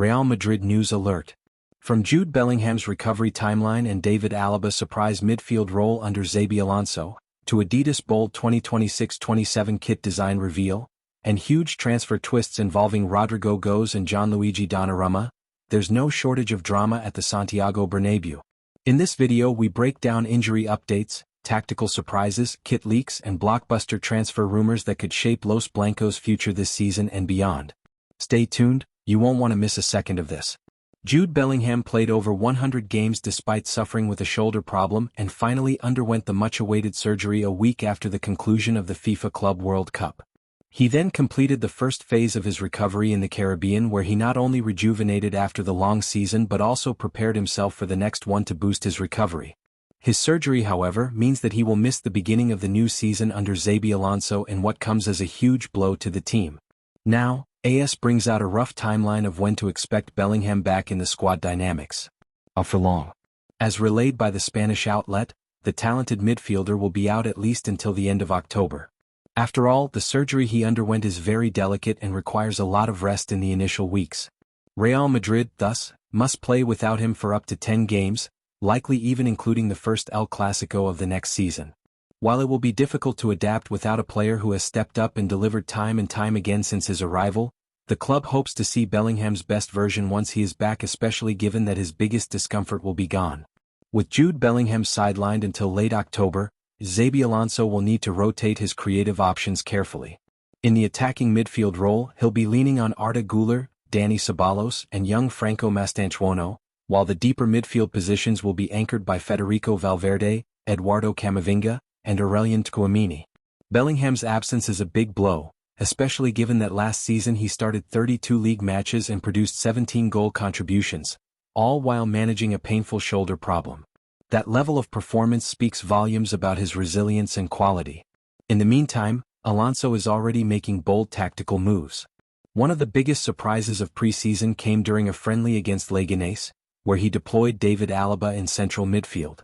Real Madrid news alert. From Jude Bellingham's recovery timeline and David Alaba's surprise midfield role under Xabi Alonso, to Adidas bold 2026-27 kit design reveal, and huge transfer twists involving Rodrigo Goes and Gianluigi Donnarumma, there's no shortage of drama at the Santiago Bernabéu. In this video we break down injury updates, tactical surprises, kit leaks and blockbuster transfer rumors that could shape Los Blancos' future this season and beyond. Stay tuned, you won't want to miss a second of this. Jude Bellingham played over 100 games despite suffering with a shoulder problem and finally underwent the much-awaited surgery a week after the conclusion of the FIFA Club World Cup. He then completed the first phase of his recovery in the Caribbean, where he not only rejuvenated after the long season but also prepared himself for the next one to boost his recovery. His surgery, however, means that he will miss the beginning of the new season under Xabi Alonso in what comes as a huge blow to the team. Now, AS brings out a rough timeline of when to expect Bellingham back in the squad dynamics. For long. As relayed by the Spanish outlet, the talented midfielder will be out at least until the end of October. After all, the surgery he underwent is very delicate and requires a lot of rest in the initial weeks. Real Madrid, thus, must play without him for up to 10 games, likely even including the first El Clasico of the next season. While it will be difficult to adapt without a player who has stepped up and delivered time and time again since his arrival, the club hopes to see Bellingham's best version once he is back, especially given that his biggest discomfort will be gone. With Jude Bellingham sidelined until late October, Xabi Alonso will need to rotate his creative options carefully. In the attacking midfield role, he'll be leaning on Arda Güler, Dani Ceballos, and young Franco Mastantuono, while the deeper midfield positions will be anchored by Federico Valverde, Eduardo Camavinga, and Aurelien Tchouaméni. Bellingham's absence is a big blow, especially given that last season he started 32 league matches and produced 17 goal contributions, all while managing a painful shoulder problem. That level of performance speaks volumes about his resilience and quality. In the meantime, Alonso is already making bold tactical moves. One of the biggest surprises of preseason came during a friendly against Leganés, where he deployed David Alaba in central midfield.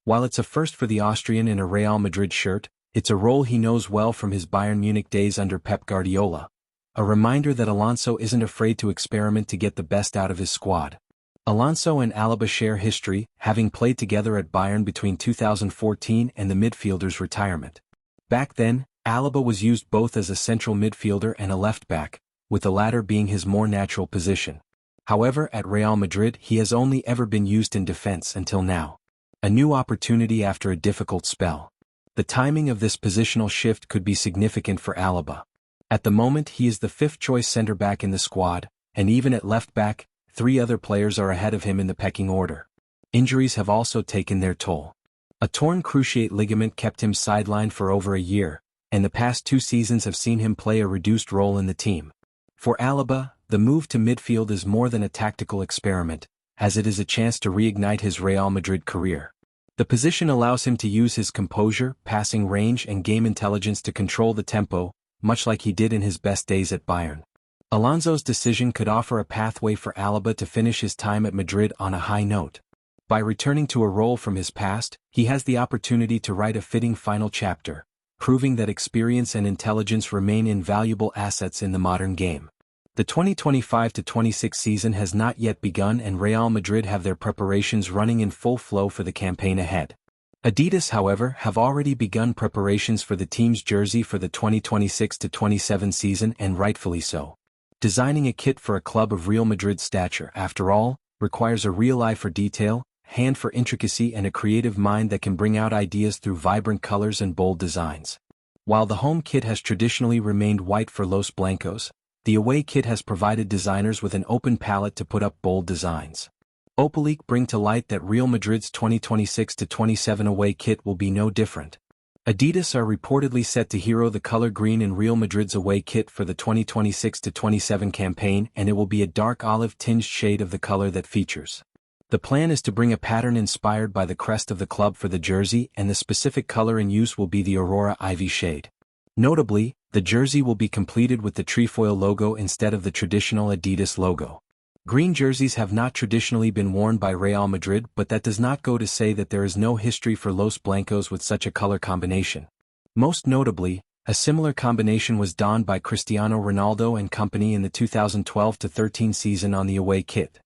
While it's a first for the Austrian in a Real Madrid shirt, it's a role he knows well from his Bayern Munich days under Pep Guardiola. A reminder that Alonso isn't afraid to experiment to get the best out of his squad. Alonso and Alaba share history, having played together at Bayern between 2014 and the midfielder's retirement. Back then, Alaba was used both as a central midfielder and a left-back, with the latter being his more natural position. However, at Real Madrid he has only ever been used in defense until now. A new opportunity after a difficult spell. The timing of this positional shift could be significant for Alaba. At the moment he is the fifth-choice centre-back in the squad, and even at left-back, 3 other players are ahead of him in the pecking order. Injuries have also taken their toll. A torn cruciate ligament kept him sidelined for over a year, and the past 2 seasons have seen him play a reduced role in the team. For Alaba, the move to midfield is more than a tactical experiment, as it is a chance to reignite his Real Madrid career. The position allows him to use his composure, passing range and game intelligence to control the tempo, much like he did in his best days at Bayern. Alonso's decision could offer a pathway for Alaba to finish his time at Madrid on a high note. By returning to a role from his past, he has the opportunity to write a fitting final chapter, proving that experience and intelligence remain invaluable assets in the modern game. The 2025-26 season has not yet begun, and Real Madrid have their preparations running in full flow for the campaign ahead. Adidas, however, have already begun preparations for the team's jersey for the 2026-27 season, and rightfully so. Designing a kit for a club of Real Madrid's stature, after all, requires a real eye for detail, hand for intricacy, and a creative mind that can bring out ideas through vibrant colors and bold designs. While the home kit has traditionally remained white for Los Blancos, the away kit has provided designers with an open palette to put up bold designs. Opelique bring to light that Real Madrid's 2026-27 away kit will be no different. Adidas are reportedly set to hero the color green in Real Madrid's away kit for the 2026-27 campaign, and it will be a dark olive-tinged shade of the color that features. The plan is to bring a pattern inspired by the crest of the club for the jersey, and the specific color in use will be the Aurora Ivy shade. Notably, the jersey will be completed with the trefoil logo instead of the traditional Adidas logo. Green jerseys have not traditionally been worn by Real Madrid, but that does not go to say that there is no history for Los Blancos with such a color combination. Most notably, A similar combination was donned by Cristiano Ronaldo and company in the 2012-13 season on the away kit.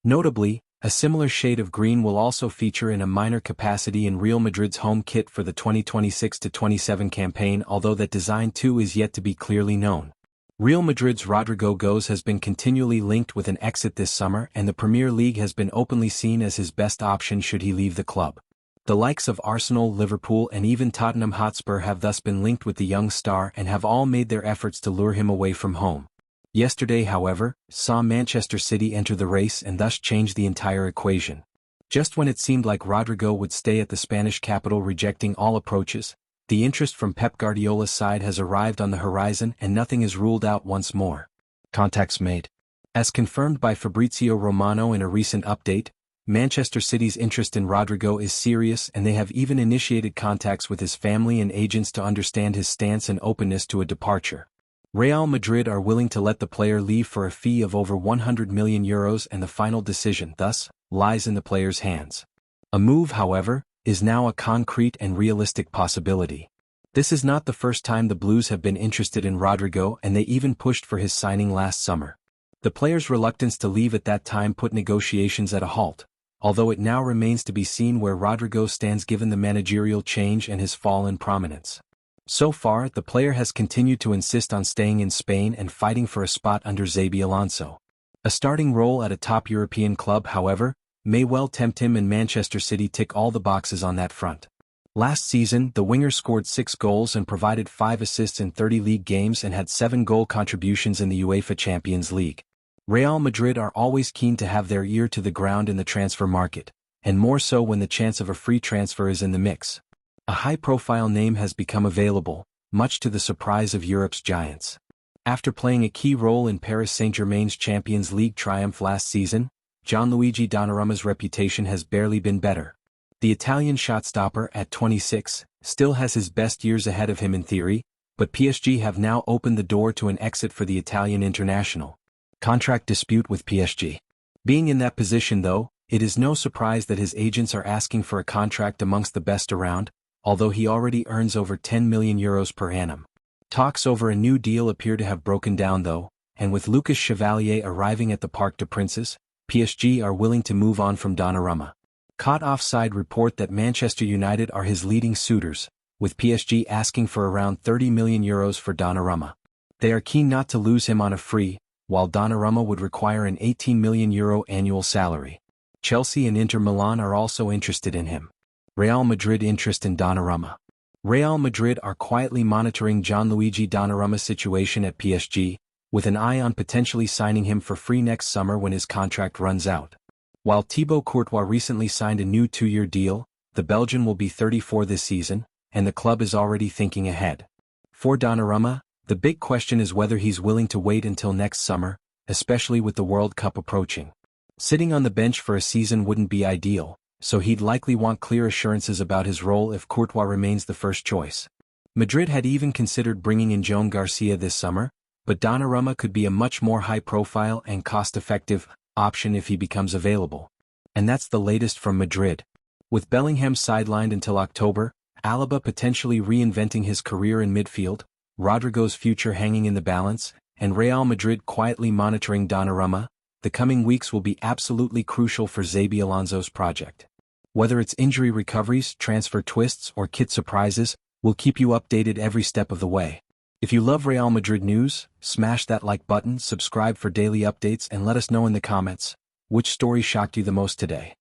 Notably, a similar shade of green will also feature in a minor capacity in Real Madrid's home kit for the 2026-27 campaign, although that design too is yet to be clearly known. Real Madrid's Rodrygo Goes has been continually linked with an exit this summer, and the Premier League has been openly seen as his best option should he leave the club. The likes of Arsenal, Liverpool and even Tottenham Hotspur have thus been linked with the young star and have all made their efforts to lure him away from home. Yesterday, however, saw Manchester City enter the race and thus change the entire equation. Just when it seemed like Rodrygo would stay at the Spanish capital rejecting all approaches, the interest from Pep Guardiola's side has arrived on the horizon and nothing is ruled out once more. Contacts made. As confirmed by Fabrizio Romano in a recent update, Manchester City's interest in Rodrygo is serious and they have even initiated contacts with his family and agents to understand his stance and openness to a departure. Real Madrid are willing to let the player leave for a fee of over €100 million and the final decision, thus, lies in the player's hands. A move, however, is now a concrete and realistic possibility. This is not the first time the Blues have been interested in Rodrygo and they even pushed for his signing last summer. The player's reluctance to leave at that time put negotiations at a halt, although it now remains to be seen where Rodrygo stands given the managerial change and his fall in prominence. So far, the player has continued to insist on staying in Spain and fighting for a spot under Xabi Alonso. A starting role at a top European club, however, may well tempt him, and Manchester City tick all the boxes on that front. Last season, the winger scored 6 goals and provided 5 assists in 30 league games and had 7 goal contributions in the UEFA Champions League. Real Madrid are always keen to have their ear to the ground in the transfer market, and more so when the chance of a free transfer is in the mix. A high-profile name has become available, much to the surprise of Europe's giants. After playing a key role in Paris Saint-Germain's Champions League triumph last season, Gianluigi Donnarumma's reputation has barely been better. The Italian shot-stopper, at 26, still has his best years ahead of him in theory, but PSG have now opened the door to an exit for the Italian international. Contract dispute with PSG. Being in that position though, it is no surprise that his agents are asking for a contract amongst the best around, although he already earns over €10 million per annum. Talks over a new deal appear to have broken down though, and with Lucas Chevalier arriving at the Parc des Princes, PSG are willing to move on from Donnarumma. Caught offside report that Manchester United are his leading suitors, with PSG asking for around €30 million for Donnarumma. They are keen not to lose him on a free, while Donnarumma would require an €18 million annual salary. Chelsea and Inter Milan are also interested in him. Real Madrid interest in Donnarumma. Real Madrid are quietly monitoring Gianluigi Donnarumma's situation at PSG, with an eye on potentially signing him for free next summer when his contract runs out. While Thibaut Courtois recently signed a new 2-year deal, the Belgian will be 34 this season, and the club is already thinking ahead. For Donnarumma, the big question is whether he's willing to wait until next summer, especially with the World Cup approaching. Sitting on the bench for a season wouldn't be ideal, so he'd likely want clear assurances about his role if Courtois remains the first choice. Madrid had even considered bringing in Joan Garcia this summer, but Donnarumma could be a much more high-profile and cost-effective option if he becomes available. And that's the latest from Madrid. With Bellingham sidelined until October, Alaba potentially reinventing his career in midfield, Rodrygo's future hanging in the balance, and Real Madrid quietly monitoring Donnarumma, the coming weeks will be absolutely crucial for Xabi Alonso's project. Whether it's injury recoveries, transfer twists, or kit surprises, we'll keep you updated every step of the way. If you love Real Madrid news, smash that like button, subscribe for daily updates, and let us know in the comments which story shocked you the most today.